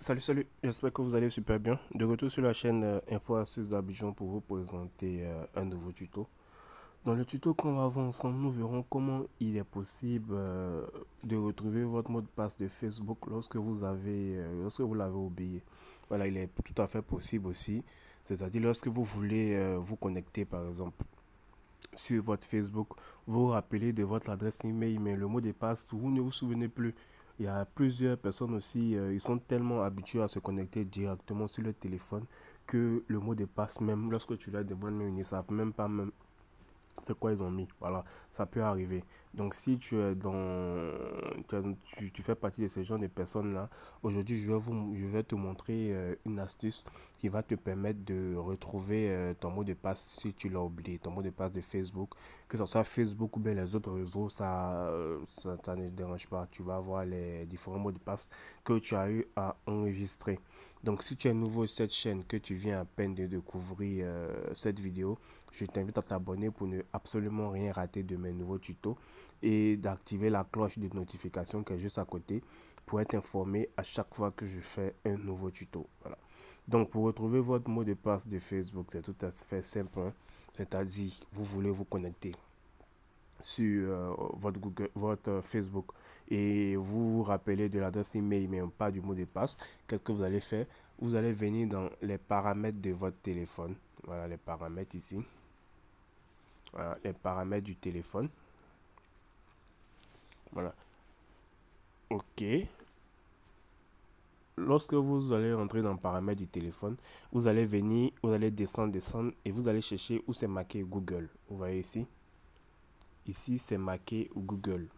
Salut, j'espère que vous allez super bien. De retour sur la chaîne Info Astuces d'Abidjan pour vous présenter un nouveau tuto. Dans le tuto qu'on va voir ensemble, nous verrons comment il est possible de retrouver votre mot de passe de Facebook lorsque vous l'avez oublié. Voilà, il est tout à fait possible aussi. C'est-à-dire lorsque vous voulez vous connecter par exemple sur votre Facebook, vous vous rappelez de votre adresse email, mais le mot de passe, vous ne vous souvenez plus. Il y a plusieurs personnes aussi, ils sont tellement habitués à se connecter directement sur le téléphone que le mot de passe, même lorsque tu leur demandes, ils ne savent même pas même c'est quoi ils ont mis. Voilà, ça peut arriver. Donc si tu es tu fais partie de ce genre de personnes-là, aujourd'hui je vais te montrer une astuce qui va te permettre de retrouver ton mot de passe si tu l'as oublié, ton mot de passe de Facebook, que ce soit Facebook ou bien les autres réseaux, ça ne dérange pas. Tu vas avoir les différents mots de passe que tu as eu à enregistrer. Donc si tu es nouveau sur cette chaîne, que tu viens à peine de découvrir cette vidéo, je t'invite à t'abonner pour ne absolument rien rater de mes nouveaux tutos et d'activer la cloche de notification qui est juste à côté pour être informé à chaque fois que je fais un nouveau tuto. Voilà. Donc pour retrouver votre mot de passe de Facebook, c'est tout à fait simple, hein. C'est-à-dire, vous voulez vous connecter sur votre Facebook et vous vous rappelez de l'adresse email mais pas du mot de passe. Qu'est-ce que vous allez faire? Vous allez venir dans les paramètres de votre téléphone. Voilà les paramètres ici. Voilà, les paramètres du téléphone. Voilà. OK. Lorsque vous allez entrer dans paramètres du téléphone, vous allez venir, vous allez descendre et vous allez chercher où c'est marqué Google. Vous voyez ici? Ici, c'est marqué Google.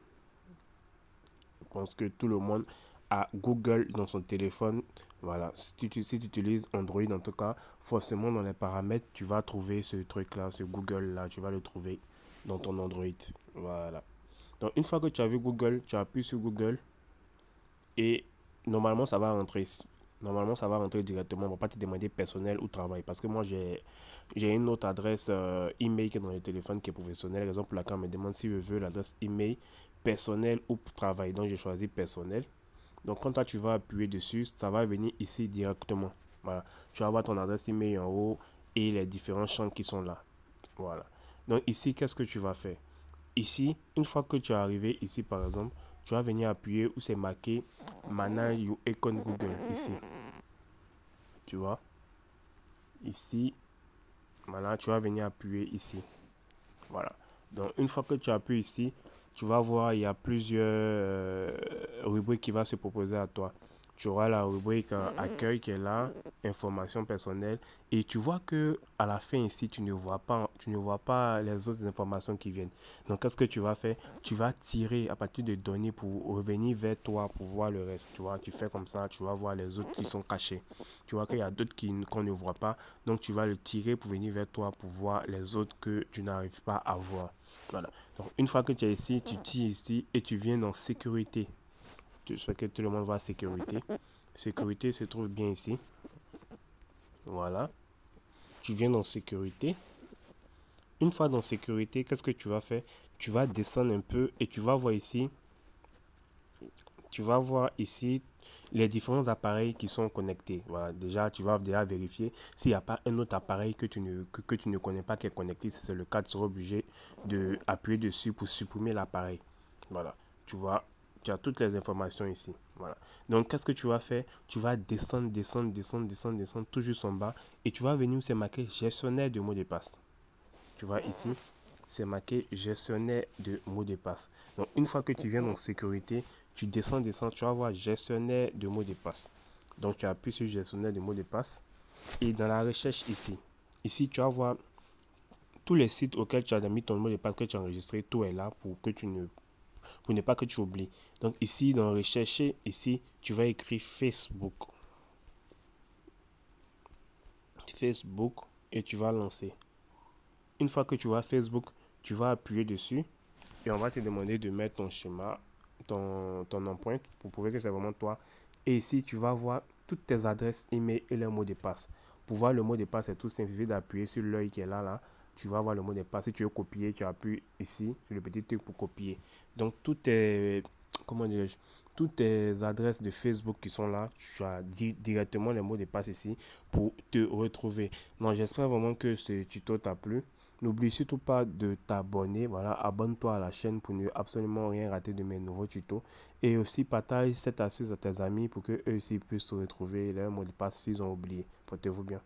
Je pense que tout le monde a Google dans son téléphone. Voilà, si tu utilises Android en tout cas, forcément dans les paramètres, tu vas trouver ce truc-là, ce Google-là, tu vas le trouver dans ton Android. Voilà. Donc une fois que tu as vu Google, tu appuies sur Google et normalement ça va rentrer. Normalement ça va rentrer directement. On va pas te demander personnel ou travail parce que moi j'ai une autre adresse email qui est dans le téléphone qui est professionnelle. Raison pour laquelle on me demande si je veux l'adresse email personnel ou pour travail. Donc j'ai choisi personnel. Donc quand toi tu vas appuyer dessus, ça va venir ici directement. Voilà. Tu vas voir ton adresse email en haut et les différents champs qui sont là. Voilà. Donc ici, qu'est-ce que tu vas faire? Ici, une fois que tu es arrivé ici par exemple, tu vas venir appuyer où c'est marqué Manage your icon Google ici. Tu vois? Ici, voilà, tu vas venir appuyer ici. Voilà. Donc une fois que tu appuies ici, tu vas voir il y a plusieurs rubriques qui vont se proposer à toi. Tu auras la rubrique accueil qui est là, information personnelle et tu vois que à la fin ici tu ne vois pas les autres informations qui viennent. Donc qu'est-ce que tu vas faire? Tu vas tirer à partir de données pour revenir vers toi pour voir le reste. Tu vois, tu fais comme ça, tu vas voir les autres qui sont cachés. Tu vois qu'il y a d'autres qu'on ne voit pas. Donc tu vas le tirer pour venir vers toi pour voir les autres que tu n'arrives pas à voir. Voilà. Donc une fois que tu es ici, tu tires ici et tu viens dans sécurité. Je souhaite que tout le monde voit sécurité. Sécurité se trouve bien ici. Voilà. Tu viens dans sécurité. Une fois dans sécurité, qu'est-ce que tu vas faire? Tu vas descendre un peu et tu vas voir ici. Tu vas voir ici les différents appareils qui sont connectés. Voilà, déjà, tu vas déjà vérifier s'il n'y a pas un autre appareil que tu ne connais pas qui est connecté. Si c'est le cas, tu seras obligé d'appuyer dessus pour supprimer l'appareil. Voilà, tu vois, tu as toutes les informations ici. Voilà. Donc, qu'est-ce que tu vas faire? Tu vas descendre tout juste en bas et tu vas venir où c'est marqué gestionnaire de mots de passe. Tu vois ici, c'est marqué gestionnaire de mots de passe. Donc, une fois que tu viens dans sécurité, tu descends, tu vas voir gestionnaire de mots de passe. Donc, tu appuies sur gestionnaire de mots de passe et dans la recherche ici, tu vas voir tous les sites auxquels tu as mis ton mot de passe que tu as enregistré, tout est là pour ne pas que tu oublies. Donc, ici, dans rechercher, ici, tu vas écrire Facebook. Facebook et tu vas lancer. Une fois que tu vois Facebook, tu vas appuyer dessus et on va te demander de mettre ton schéma, ton empreinte pour prouver que c'est vraiment toi. Et ici, tu vas voir toutes tes adresses email et les mots de passe. Pour voir le mot de passe, c'est tout simple. Il suffit d'appuyer sur l'œil qui est là. Tu vas voir le mot de passe. Si tu veux copier, tu appuies ici sur le petit truc pour copier. Donc, comment dirais-je, toutes tes adresses de Facebook qui sont là, tu as directement les mots de passe ici pour te retrouver. Donc j'espère vraiment que ce tuto t'a plu. N'oublie surtout pas de t'abonner. Voilà, abonne-toi à la chaîne pour ne absolument rien rater de mes nouveaux tutos. Et aussi partage cette astuce à tes amis pour que eux aussi puissent se retrouver leur mot de passe s'ils ont oublié. Portez-vous bien.